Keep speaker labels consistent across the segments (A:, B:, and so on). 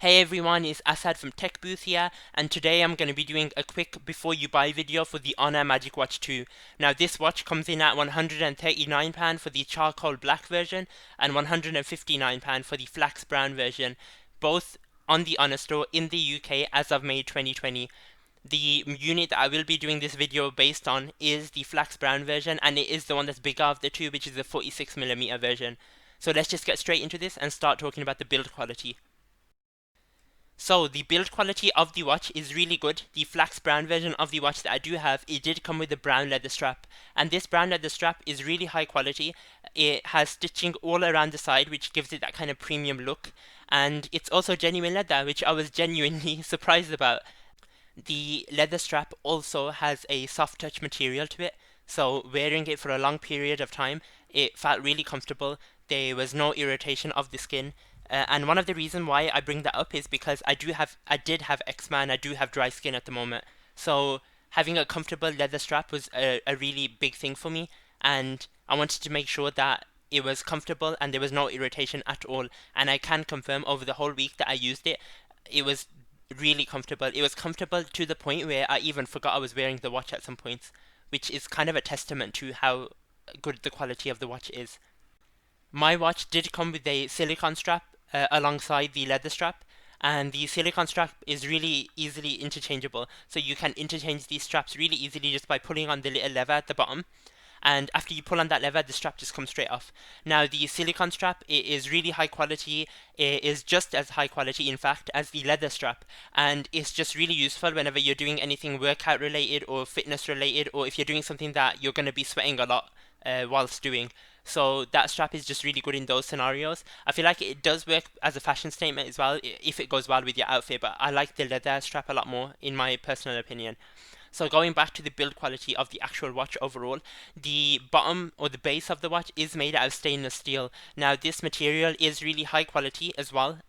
A: Hey everyone, it's Asad from Tech Booth here, and today I'm going to be doing a quick before you buy video for the Honor MagicWatch 2. Now this watch comes in at £139 for the charcoal black version and £159 for the flax brown version, both on the Honor store in the UK as of May 2020. The unit that I will be doing this video based on is the flax brown version, and it is the one that's bigger of the two, which is the 46mm version. So let's just get straight into this and start talking about the build quality. So the build quality of the watch is really good. The flax brown version of the watch that I do have, it did come with a brown leather strap, and this brown leather strap is really high quality. It has stitching all around the side, which gives it that kind of premium look, and it's also genuine leather, which I was genuinely surprised about. The leather strap also has a soft touch material to it, so wearing it for a long period of time, it felt really comfortable. There was no irritation of the skin. And one of the reasons why I bring that up is because I did have eczema and I do have dry skin at the moment. So having a comfortable leather strap was a really big thing for me, and I wanted to make sure that it was comfortable and there was no irritation at all. And I can confirm over the whole week that I used it, it was really comfortable. It was comfortable to the point where I even forgot I was wearing the watch at some points, which is kind of a testament to how good the quality of the watch is. My watch did come with a silicone strap alongside the leather strap, and the silicone strap is really easily interchangeable. So you can interchange these straps really easily just by pulling on the little lever at the bottom. And after you pull on that lever, the strap just comes straight off. Now, the silicone strap, it is really high quality. It is just as high quality, in fact, as the leather strap. And it's just really useful whenever you're doing anything workout related or fitness related, or if you're doing something that you're going to be sweating a lot whilst doing. So that strap is just really good in those scenarios. I feel like it does work as a fashion statement as well if it goes well with your outfit, but I like the leather strap a lot more in my personal opinion. So going back to the build quality of the actual watch overall, the bottom or the base of the watch is made out of stainless steel. Now this material is really high quality as well,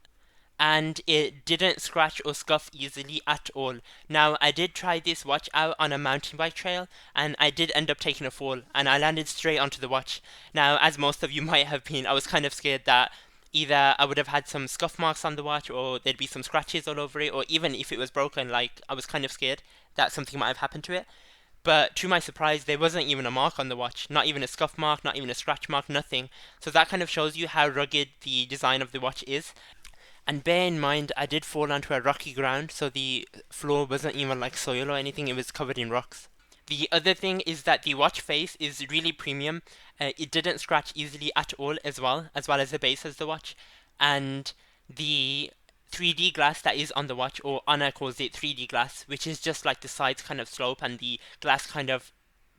A: and it didn't scratch or scuff easily at all. Now, I did try this watch out on a mountain bike trail, and I did end up taking a fall, and I landed straight onto the watch. Now, as most of you might have been, I was kind of scared that either I would have had some scuff marks on the watch, or there'd be some scratches all over it, or even if it was broken, like, I was kind of scared that something might have happened to it. But to my surprise, there wasn't even a mark on the watch, not even a scuff mark, not even a scratch mark, nothing. So that kind of shows you how rugged the design of the watch is. And bear in mind, I did fall onto a rocky ground, so the floor wasn't even like soil or anything, it was covered in rocks. The other thing is that the watch face is really premium. It didn't scratch easily at all as well as the base of the watch. And the 3D glass that is on the watch, or Honor calls it 3D glass, which is just like the sides kind of slope and the glass kind of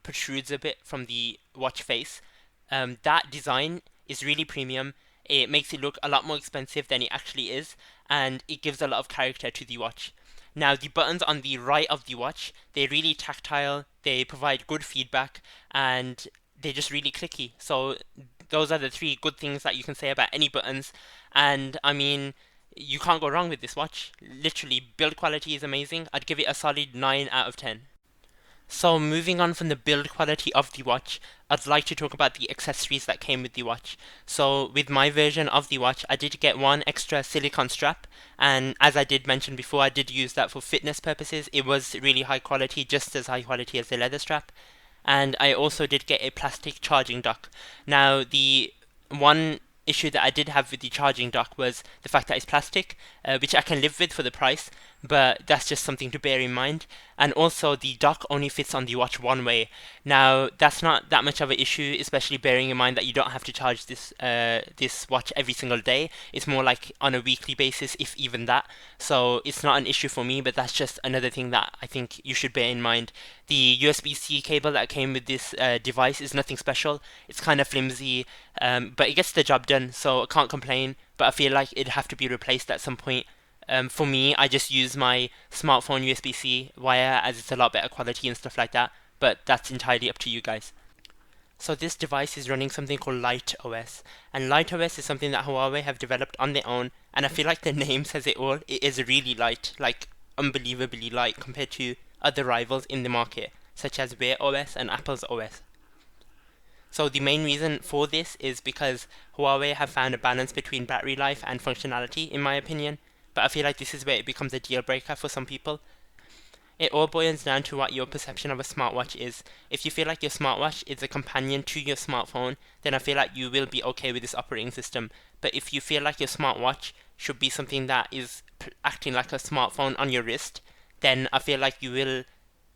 A: protrudes a bit from the watch face. That design is really premium. It makes it look a lot more expensive than it actually is, and it gives a lot of character to the watch. Now, the buttons on the right of the watch, they're really tactile, they provide good feedback, and they're just really clicky. So, those are the three good things that you can say about any buttons. And I mean, you can't go wrong with this watch. Literally, build quality is amazing. I'd give it a solid 9 out of 10. So moving on from the build quality of the watch, I'd like to talk about the accessories that came with the watch. So with my version of the watch, I did get one extra silicone strap, and as I did mention before, I did use that for fitness purposes. It was really high quality, just as high quality as the leather strap. And I also did get a plastic charging dock. Now the one issue that I did have with the charging dock was the fact that it's plastic, which I can live with for the price, but that's just something to bear in mind. And also, the dock only fits on the watch one way. Now, that's not that much of an issue, especially bearing in mind that you don't have to charge this watch every single day. It's more like on a weekly basis, if even that. So it's not an issue for me, but that's just another thing that I think you should bear in mind. The USB-C cable that came with this device is nothing special. It's kind of flimsy, but it gets the job done, so I can't complain. But I feel like it'd have to be replaced at some point. For me, I just use my smartphone USB-C wire as it's a lot better quality and stuff like that, but that's entirely up to you guys. So this device is running something called Light OS, and Light OS is something that Huawei have developed on their own, and I feel like the name says it all. It is really light, like unbelievably light compared to other rivals in the market, such as Wear OS and Apple's OS. So the main reason for this is because Huawei have found a balance between battery life and functionality, in my opinion. but I feel like this is where it becomes a deal breaker for some people. It all boils down to what your perception of a smartwatch is. If you feel like your smartwatch is a companion to your smartphone, then I feel like you will be okay with this operating system. But if you feel like your smartwatch should be something that is acting like a smartphone on your wrist, then I feel like you will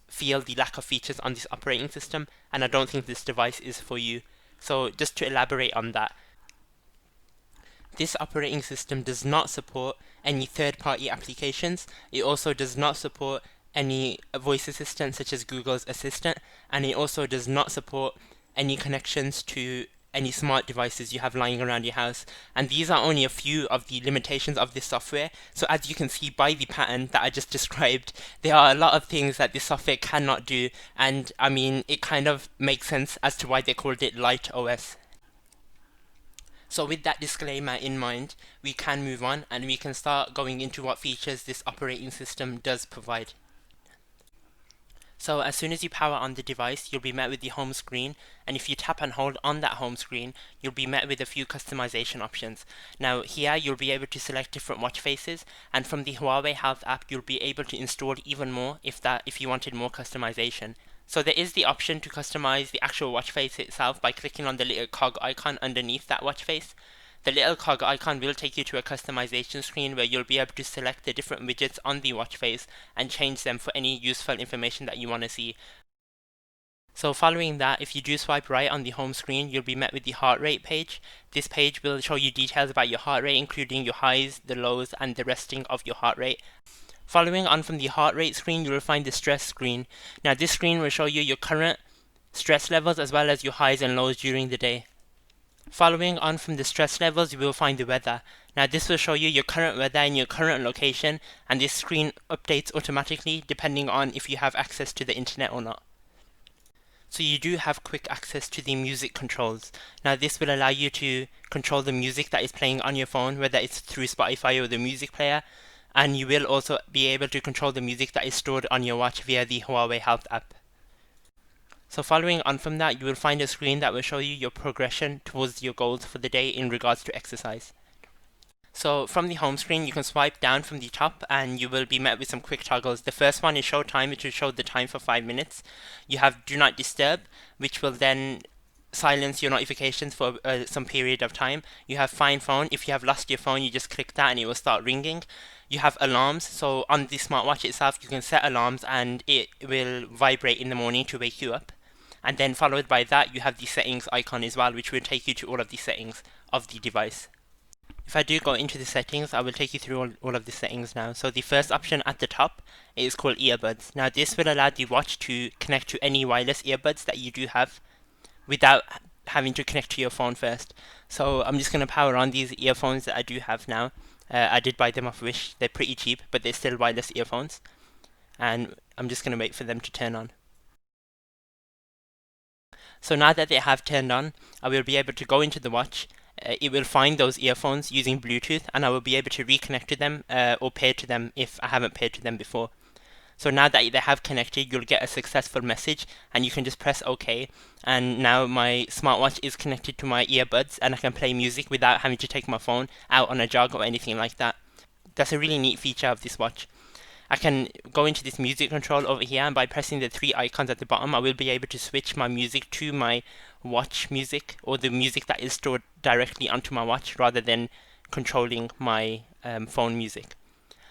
A: feel the lack of features on this operating system, and I don't think this device is for you. So just to elaborate on that, this operating system does not support any third-party applications. It also does not support any voice assistant such as Google's Assistant, and it also does not support any connections to any smart devices you have lying around your house. And these are only a few of the limitations of this software. So as you can see by the pattern that I just described, there are a lot of things that this software cannot do, and I mean, it kind of makes sense as to why they called it Light OS. So with that disclaimer in mind, we can move on and we can start going into what features this operating system does provide. So as soon as you power on the device, you'll be met with the home screen, and if you tap and hold on that home screen, you'll be met with a few customization options. Now here you'll be able to select different watch faces, and from the Huawei Health app you'll be able to install even more if you wanted more customization. So there is the option to customize the actual watch face itself by clicking on the little cog icon underneath that watch face. The little cog icon will take you to a customization screen where you'll be able to select the different widgets on the watch face and change them for any useful information that you want to see. So following that, if you do swipe right on the home screen, you'll be met with the heart rate page. This page will show you details about your heart rate, including your highs, the lows, and the resting of your heart rate. Following on from the heart rate screen, you will find the stress screen. Now this screen will show you your current stress levels as well as your highs and lows during the day. Following on from the stress levels, you will find the weather. Now this will show you your current weather in your current location, and this screen updates automatically depending on if you have access to the internet or not. So you do have quick access to the music controls. Now this will allow you to control the music that is playing on your phone, whether it's through Spotify or the music player. And you will also be able to control the music that is stored on your watch via the Huawei Health app. So following on from that, you will find a screen that will show you your progression towards your goals for the day in regards to exercise. So from the home screen, you can swipe down from the top and you will be met with some quick toggles. The first one is show time, which will show the time for 5 minutes. You have do not disturb, which will then silence your notifications for some period of time. You have find phone. If you have lost your phone, you just click that and it will start ringing. You have alarms, so on the smartwatch itself you can set alarms and it will vibrate in the morning to wake you up. And then followed by that you have the settings icon as well, which will take you to all of the settings of the device. If I do go into the settings, I will take you through all of the settings now. So the first option at the top is called earbuds. Now this will allow the watch to connect to any wireless earbuds that you do have without having to connect to your phone first. So I'm just going to power on these earphones that I do have now. I did buy them off Wish. They're pretty cheap, but they're still wireless earphones. And I'm just going to wait for them to turn on. So now that they have turned on, I will be able to go into the watch. It will find those earphones using Bluetooth, and I will be able to reconnect to them or pair to them if I haven't paired to them before. So now that they have connected, you'll get a successful message and you can just press OK. And now my smartwatch is connected to my earbuds and I can play music without having to take my phone out on a jog or anything like that. That's a really neat feature of this watch. I can go into this music control over here, and by pressing the 3 icons at the bottom, I will be able to switch my music to my watch music, or the music that is stored directly onto my watch rather than controlling my phone music.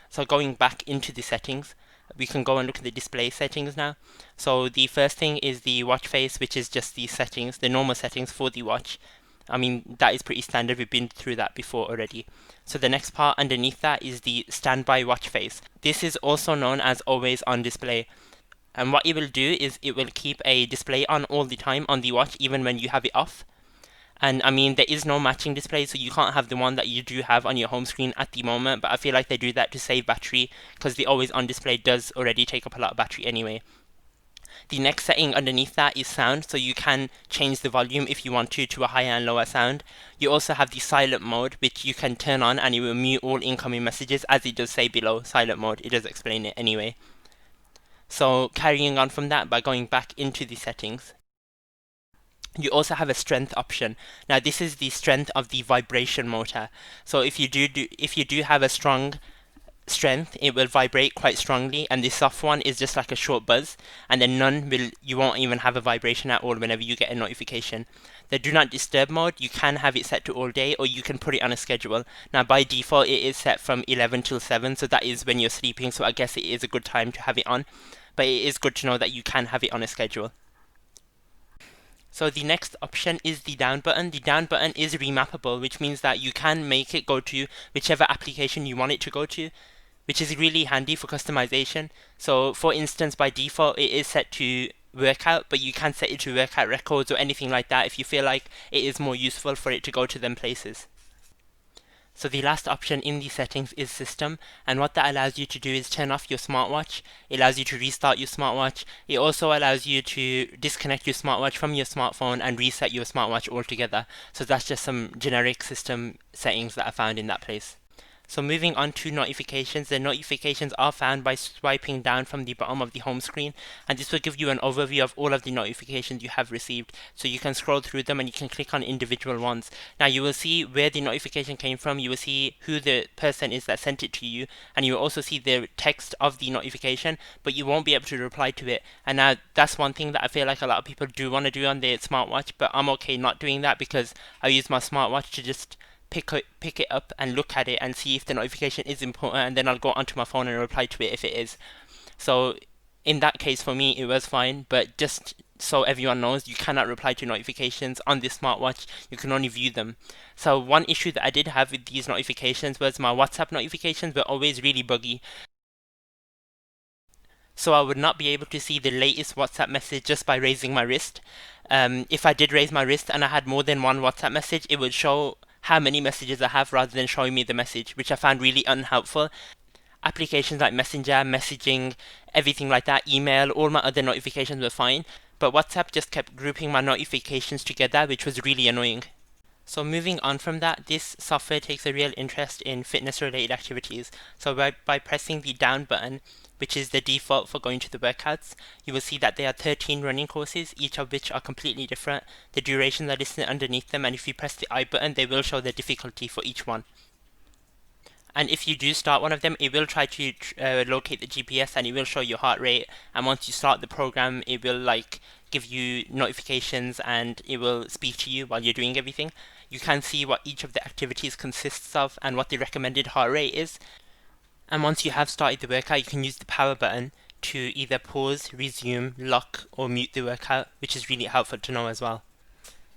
A: So going back into the settings, we can go and look at the display settings now. So the first thing is the watch face, which is just the settings, the normal settings for the watch. I mean, that is pretty standard. We've been through that before already. So the next part underneath that is the standby watch face. This is also known as always on display. And what it will do is it will keep a display on all the time on the watch, even when you have it off. And I mean, there is no matching display, so you can't have the one that you do have on your home screen at the moment, but I feel like they do that to save battery, because the always on display does already take up a lot of battery anyway. The next setting underneath that is sound, so you can change the volume if you want to a higher and lower sound. You also have the silent mode, which you can turn on and it will mute all incoming messages, as it does say below, silent mode. It does explain it anyway. So carrying on from that, by going back into the settings, you also have a strength option. Now this is the strength of the vibration motor. So if you do have a strong strength, it will vibrate quite strongly, and the soft one is just like a short buzz, and then you won't even have a vibration at all whenever you get a notification. The do not disturb mode, you can have it set to all day, or you can put it on a schedule. Now by default it is set from 11 till 7, so that is when you're sleeping, so I guess it is a good time to have it on, but it is good to know that you can have it on a schedule. So the next option is the down button. The down button is remappable, which means that you can make it go to whichever application you want it to go to, which is really handy for customization. So for instance, by default it is set to workout, but you can set it to workout records or anything like that if you feel like it is more useful for it to go to them places. So the last option in the settings is system, and what that allows you to do is turn off your smartwatch. It allows you to restart your smartwatch. It also allows you to disconnect your smartwatch from your smartphone and reset your smartwatch altogether. So that's just some generic system settings that are found in that place. So moving on to notifications, the notifications are found by swiping down from the bottom of the home screen, and this will give you an overview of all of the notifications you have received. So you can scroll through them and you can click on individual ones. Now you will see where the notification came from, you will see who the person is that sent it to you, and you will also see the text of the notification, but you won't be able to reply to it. And now that's one thing that I feel like a lot of people do want to do on their smartwatch, but I'm okay not doing that because I use my smartwatch to just pick it up and look at it and see if the notification is important, and then I'll go onto my phone and reply to it if it is. So in that case for me it was fine, but just so everyone knows, you cannot reply to notifications on this smartwatch, you can only view them. So one issue that I did have with these notifications was my WhatsApp notifications were always really buggy. So I would not be able to see the latest WhatsApp message just by raising my wrist. If I did raise my wrist and I had more than one WhatsApp message, it would show how many messages I have rather than showing me the message, which I found really unhelpful. Applications like Messenger, messaging, everything like that, email, all my other notifications were fine, but WhatsApp just kept grouping my notifications together, which was really annoying. So moving on from that, this software takes a real interest in fitness related activities. So by pressing the down button, which is the default for going to the workouts, you will see that there are 13 running courses, each of which are completely different. The durations are listed underneath them, and if you press the I button, they will show the difficulty for each one. And if you do start one of them, it will try to locate the GPS, and it will show your heart rate, and once you start the program, it will give you notifications and it will speak to you while you're doing everything. You can see what each of the activities consists of and what the recommended heart rate is. And once you have started the workout, you can use the power button to either pause, resume, lock, or mute the workout, which is really helpful to know as well.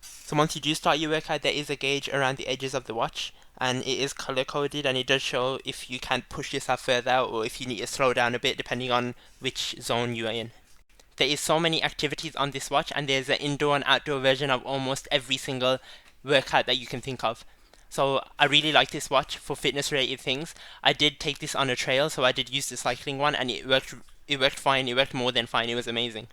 A: So once you do start your workout, there is a gauge around the edges of the watch, and it is color coded, and it does show if you can push yourself further or if you need to slow down a bit depending on which zone you are in. There is so many activities on this watch, and there's an indoor and outdoor version of almost every single workout that you can think of. So I really like this watch for fitness related things. I did take this on a trail, so I did use the cycling one, and it worked fine. It worked more than fine. It was amazing.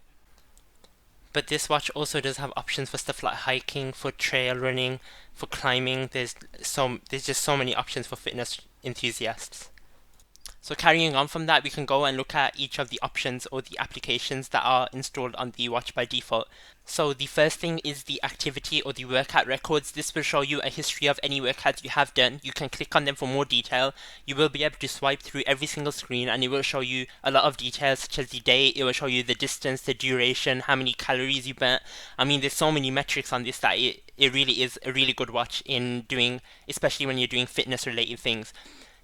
A: But this watch also does have options for stuff like hiking, for trail running, for climbing. There's just so many options for fitness enthusiasts. So carrying on from that, we can go and look at each of the options or the applications that are installed on the watch by default. So the first thing is the activity or the workout records. This will show you a history of any workouts you have done. You can click on them for more detail. You will be able to swipe through every single screen, and it will show you a lot of details such as the date. It will show you the distance, the duration, how many calories you burnt. I mean, there's so many metrics on this that it really is a really good watch in doing, especially when you're doing fitness related things.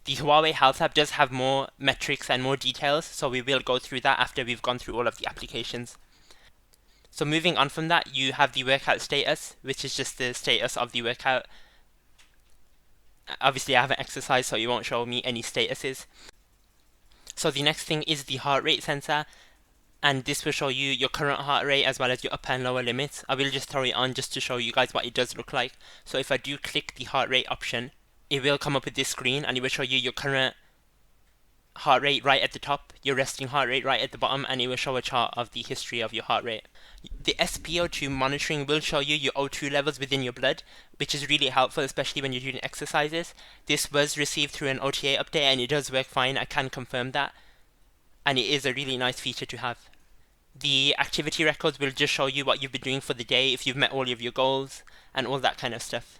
A: The Huawei Health app does have more metrics and more details, so we will go through that after we've gone through all of the applications. So moving on from that, you have the workout status, which is just the status of the workout. Obviously I haven't exercised, so it won't show me any statuses. So the next thing is the heart rate sensor, and this will show you your current heart rate as well as your upper and lower limits. I will just throw it on just to show you guys what it does look like. So if I do click the heart rate option, it will come up with this screen, and it will show you your current heart rate right at the top, your resting heart rate right at the bottom, and it will show a chart of the history of your heart rate. The SpO2 monitoring will show you your O2 levels within your blood, which is really helpful, especially when you're doing exercises. This was received through an OTA update, and it does work fine, I can confirm that, and it is a really nice feature to have. The activity records will just show you what you've been doing for the day, if you've met all of your goals, and all that kind of stuff.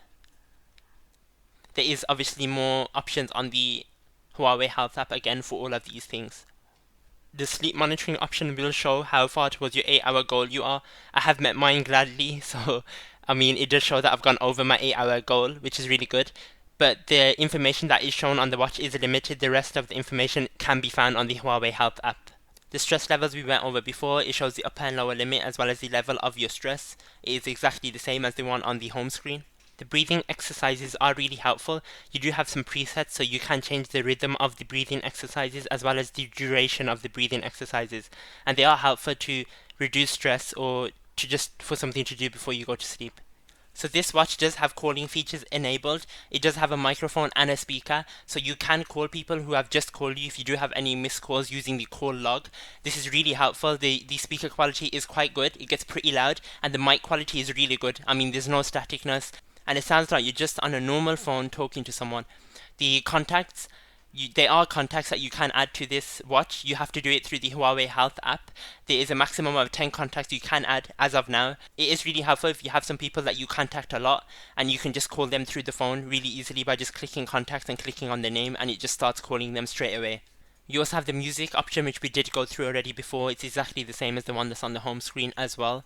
A: There is obviously more options on the Huawei Health app again for all of these things. The sleep monitoring option will show how far towards your 8-hour goal you are. I have met mine gladly, so I mean it does show that I've gone over my 8-hour goal, which is really good. But the information that is shown on the watch is limited. The rest of the information can be found on the Huawei Health app. The stress levels we went over before, it shows the upper and lower limit as well as the level of your stress. It is exactly the same as the one on the home screen. The breathing exercises are really helpful. You do have some presets, so you can change the rhythm of the breathing exercises as well as the duration of the breathing exercises. And they are helpful to reduce stress or to just for something to do before you go to sleep. So this watch does have calling features enabled. It does have a microphone and a speaker, so you can call people who have just called you if you do have any missed calls using the call log. This is really helpful. The speaker quality is quite good. It gets pretty loud, and the mic quality is really good. I mean, there's no staticness, and it sounds like you're just on a normal phone talking to someone. The contacts, there are contacts that you can add to this watch. You have to do it through the Huawei Health app. There is a maximum of 10 contacts you can add as of now. It is really helpful if you have some people that you contact a lot and you can just call them through the phone really easily by just clicking contacts and clicking on their name, and it just starts calling them straight away. You also have the music option, which we did go through already before. It's exactly the same as the one that's on the home screen as well.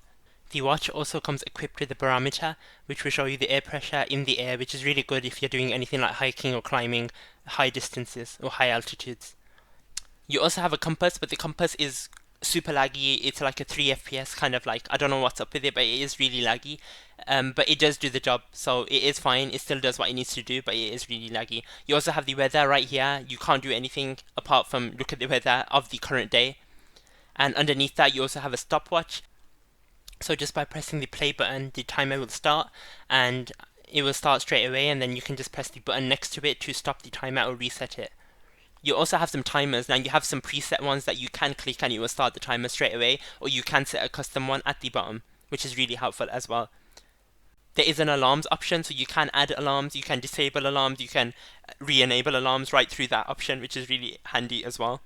A: The watch also comes equipped with a barometer, which will show you the air pressure in the air, which is really good if you're doing anything like hiking or climbing high distances or high altitudes. You also have a compass, but the compass is super laggy. It's like a 3 FPS kind of like, I don't know what's up with it, but it is really laggy. But it does do the job, so it is fine. It still does what it needs to do, but it is really laggy. You also have the weather right here. You can't do anything apart from look at the weather of the current day. And underneath that, you also have a stopwatch. So just by pressing the play button, the timer will start, and it will start straight away, and then you can just press the button next to it to stop the timer or reset it. You also have some timers. Now you have some preset ones that you can click and it will start the timer straight away, or you can set a custom one at the bottom, which is really helpful as well. There is an alarms option, so you can add alarms, you can disable alarms, you can re-enable alarms right through that option, which is really handy as well.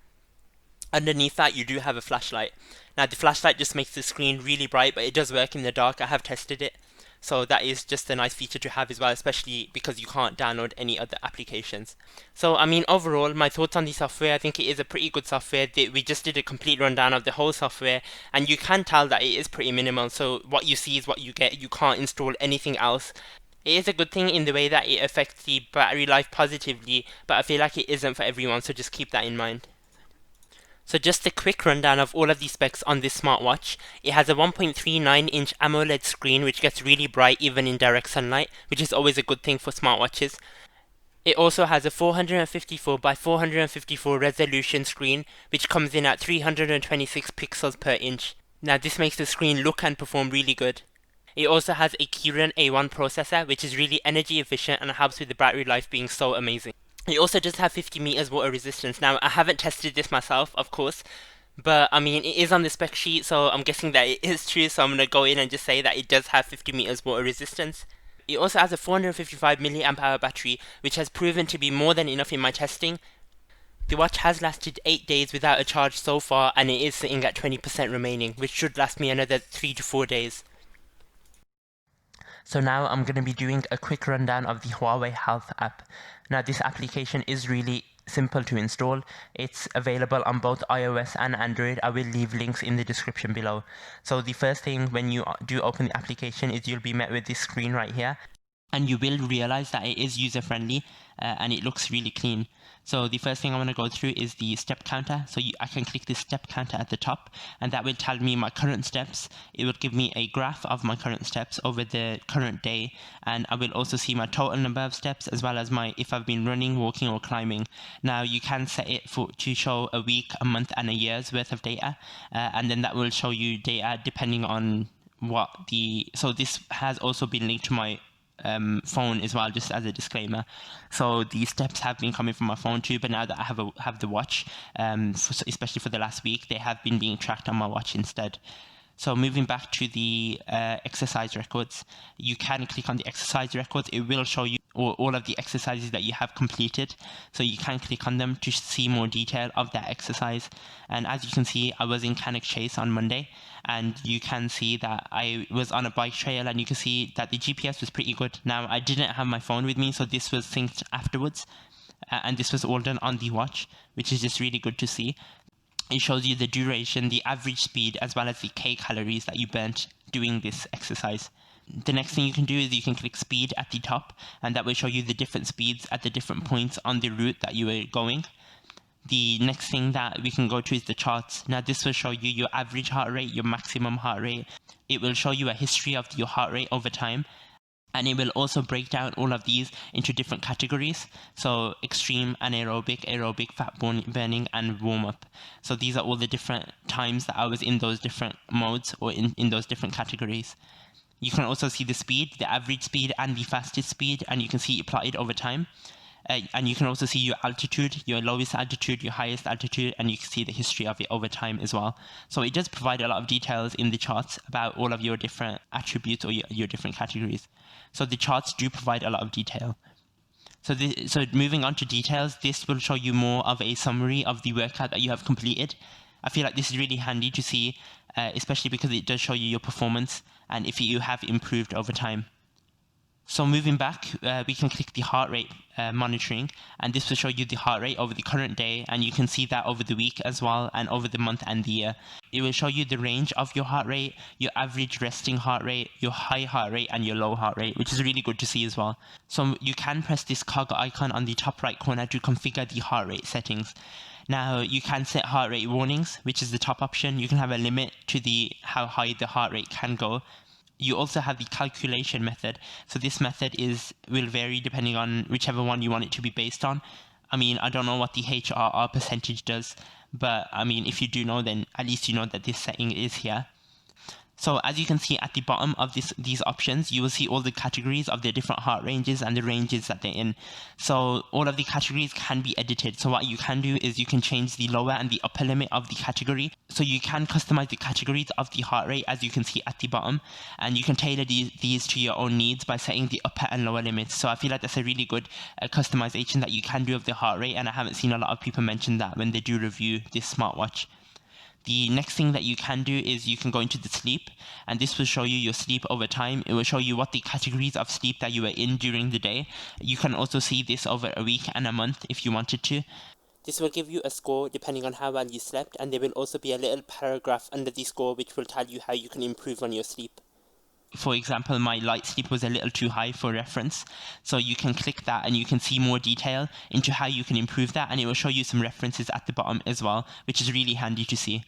A: Underneath that, you do have a flashlight. Now the flashlight just makes the screen really bright, but it does work in the dark. I have tested it, so that is just a nice feature to have as well, especially because you can't download any other applications. So I mean, overall, my thoughts on the software, I think it is a pretty good software. We just did a complete rundown of the whole software, and you can tell that it is pretty minimal, so what you see is what you get. You can't install anything else. It is a good thing in the way that it affects the battery life positively, but I feel like it isn't for everyone, so just keep that in mind. So just a quick rundown of all of the specs on this smartwatch. It has a 1.39-inch AMOLED screen, which gets really bright even in direct sunlight, which is always a good thing for smartwatches. It also has a 454 by 454 resolution screen, which comes in at 326 pixels per inch. Now this makes the screen look and perform really good. It also has a Kirin A1 processor, which is really energy efficient and helps with the battery life being so amazing. It also does have 50 meters water resistance. Now, I haven't tested this myself, of course, but I mean, it is on the spec sheet, so I'm guessing that it is true, so I'm going to go in and just say that it does have 50 meters water resistance. It also has a 455 milliamp hour battery, which has proven to be more than enough in my testing. The watch has lasted 8 days without a charge so far, and it is sitting at 20% remaining, which should last me another 3 to 4 days. So now I'm going to be doing a quick rundown of the Huawei Health app. Now this application is really simple to install. It's available on both iOS and Android. I will leave links in the description below. So the first thing when you do open the application is you'll be met with this screen right here. And you will realize that it is user-friendly and it looks really clean. So the first thing I want to go through is the step counter. So I can click this step counter at the top, and that will tell me my current steps. It will give me a graph of my current steps over the current day, and I will also see my total number of steps as well as my if I've been running, walking, or climbing. Now you can set it to show a week, a month, and a year's worth of data, and then that will show you data depending on what the. So this has also been linked to my phone as well, just as a disclaimer. So the steps have been coming from my phone too, but now that I have the watch, especially for the last week, they have been being tracked on my watch instead. So moving back to the exercise records, you can click on the exercise records. It will show you all of the exercises that you have completed. So you can click on them to see more detail of that exercise. And as you can see, I was in Cannock Chase on Monday, and you can see that I was on a bike trail, and you can see that the GPS was pretty good. Now, I didn't have my phone with me, so this was synced afterwards. and this was all done on the watch, which is just really good to see. It shows you the duration, the average speed, as well as the calories that you burnt doing this exercise. The next thing you can do is you can click speed at the top, and that will show you the different speeds at the different points on the route that you were going. The next thing that we can go to is the charts. Now this will show you your average heart rate, your maximum heart rate. It will show you a history of your heart rate over time. And it will also break down all of these into different categories. So extreme, anaerobic, fat burning, and warm up. So these are all the different times that I was in those different modes or in those different categories. You can also see the speed, the average speed and the fastest speed, and you can see it plotted over time. And you can also see your altitude, your lowest altitude, your highest altitude, and you can see the history of it over time as well. So it does provide a lot of details in the charts about all of your different attributes or your different categories. So the charts do provide a lot of detail. So moving on to details, this will show you more of a summary of the workout that you have completed. I feel like this is really handy to see, especially because it does show you your performance and if you have improved over time. So moving back, we can click the heart rate monitoring, and this will show you the heart rate over the current day, and you can see that over the week as well, and over the month and the year. It will show you the range of your heart rate, your average resting heart rate, your high heart rate, and your low heart rate, which is really good to see as well. So you can press this cog icon on the top right corner to configure the heart rate settings. Now you can set heart rate warnings, which is the top option. You can have a limit to how high the heart rate can go. You also have the calculation method. So this method will vary depending on whichever one you want it to be based on. I mean, I don't know what the HRR percentage does, but I mean, if you do know, then at least you know that this setting is here. So as you can see at the bottom of these options, you will see all the categories of the different heart ranges and the ranges that they're in. So all of the categories can be edited. So what you can do is you can change the lower and the upper limit of the category. So you can customize the categories of the heart rate, as you can see at the bottom, and you can tailor these to your own needs by setting the upper and lower limits. So I feel like that's a really good customization that you can do of the heart rate, and I haven't seen a lot of people mention that when they do review this smartwatch. The next thing that you can do is you can go into the sleep, and this will show you your sleep over time. It will show you what the categories of sleep that you were in during the day. You can also see this over a week and a month if you wanted to. This will give you a score depending on how well you slept, and there will also be a little paragraph under the score which will tell you how you can improve on your sleep. For example, my light sleep was a little too high for reference, so you can click that and you can see more detail into how you can improve that, and it will show you some references at the bottom as well, which is really handy to see.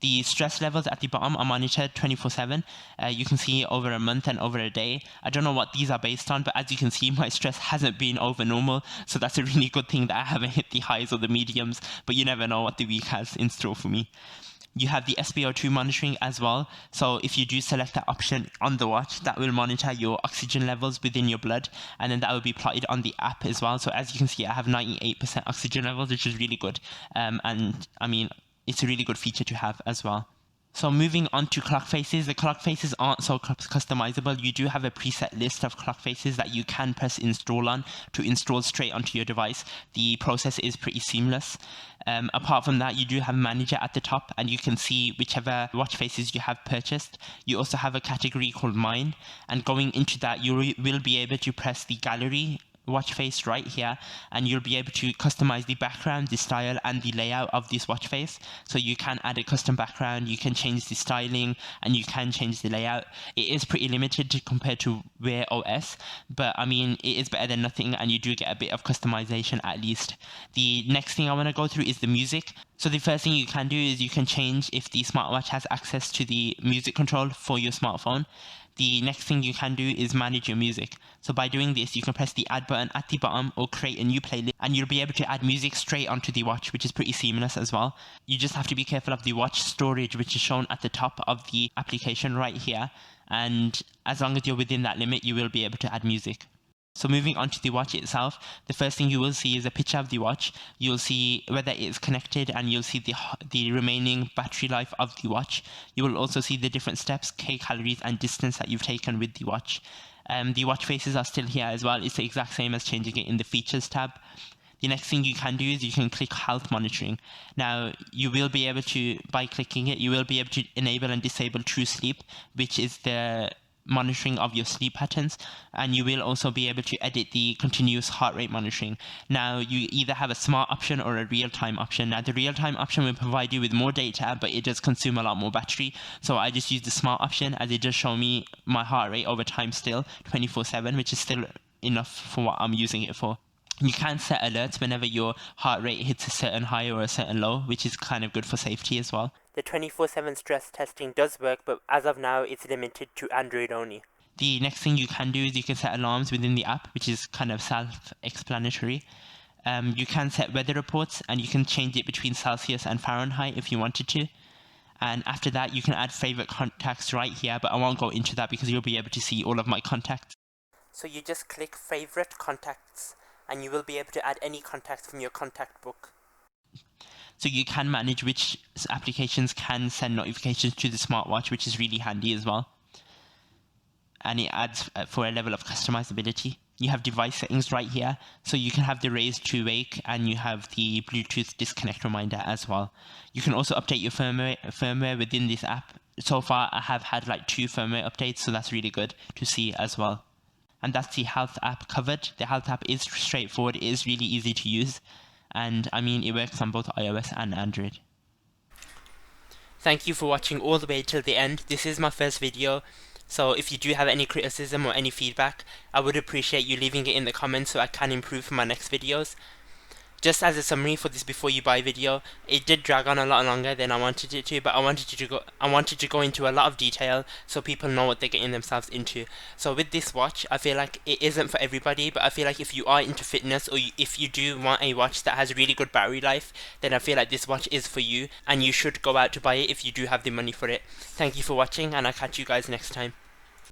A: The stress levels at the bottom are monitored 24/7. You can see over a month and over a day. I don't know what these are based on, but as you can see, my stress hasn't been over normal, so that's a really good thing that I haven't hit the highs or the mediums, but you never know what the week has in store for me. You have the SpO2 monitoring as well, so if you do select that option on the watch, that will monitor your oxygen levels within your blood, and then that will be plotted on the app as well. So as you can see, I have 98% oxygen levels, which is really good, and I mean, it's a really good feature to have as well. So moving on to clock faces, the clock faces aren't so customizable. You do have a preset list of clock faces that you can press install on to install straight onto your device. The process is pretty seamless. Apart from that, you do have manager at the top, and you can see whichever watch faces you have purchased. You also have a category called mine, and going into that, you will be able to press the gallery watch face right here, and you'll be able to customize the background, the style, and the layout of this watch face. So you can add a custom background, you can change the styling, and you can change the layout. It is pretty limited compared to Wear OS, but I mean, it is better than nothing, and you do get a bit of customization at least. The next thing I want to go through is the music. So the first thing you can do is you can change if the smartwatch has access to the music control for your smartphone. The next thing you can do is manage your music. So by doing this, you can press the add button at the bottom or create a new playlist, and you'll be able to add music straight onto the watch, which is pretty seamless as well. You just have to be careful of the watch storage, which is shown at the top of the application right here. And as long as you're within that limit, you will be able to add music. So moving on to the watch itself, the first thing you will see is a picture of the watch. You'll see whether it is connected, and you'll see the remaining battery life of the watch. You will also see the different steps, calories, and distance that you've taken with the watch. The watch faces are still here as well. It's the exact same as changing it in the features tab. The next thing you can do is you can click health monitoring. Now, you will be able to, by clicking it, you will be able to enable and disable true sleep, which is the monitoring of your sleep patterns, and you will also be able to edit the continuous heart rate monitoring. Now, you either have a smart option or a real-time option. Now, the real-time option will provide you with more data, but it does consume a lot more battery, so I just use the smart option, as it does show me my heart rate over time still 24/7, which is still enough for what I'm using it for. You can set alerts whenever your heart rate hits a certain high or a certain low, which is kind of good for safety as well. The 24/7 stress testing does work, but as of now, it's limited to Android only. The next thing you can do is you can set alarms within the app, which is kind of self-explanatory. You can set weather reports, and you can change it between Celsius and Fahrenheit if you wanted to. And after that, you can add favorite contacts right here, but I won't go into that because you'll be able to see all of my contacts. So you just click favorite contacts, and you will be able to add any contacts from your contact book. So you can manage which applications can send notifications to the smartwatch, which is really handy as well. And it adds for a level of customizability. You have device settings right here, so you can have the raise to wake, and you have the Bluetooth disconnect reminder as well. You can also update your firmware within this app. So far, I have had like 2 firmware updates, so that's really good to see as well. And that's the Health app covered. The Health app is straightforward, it is really easy to use, and I mean, it works on both iOS and Android. Thank you for watching all the way till the end. This is my first video, so if you do have any criticism or any feedback, I would appreciate you leaving it in the comments so I can improve for my next videos. Just as a summary for this before you buy video, it did drag on a lot longer than I wanted it to, but I wanted to go into a lot of detail so people know what they're getting themselves into. So with this watch, I feel like it isn't for everybody, but I feel like if you are into fitness, or if you do want a watch that has really good battery life, then I feel like this watch is for you, and you should go out to buy it if you do have the money for it. Thank you for watching, and I'll catch you guys next time.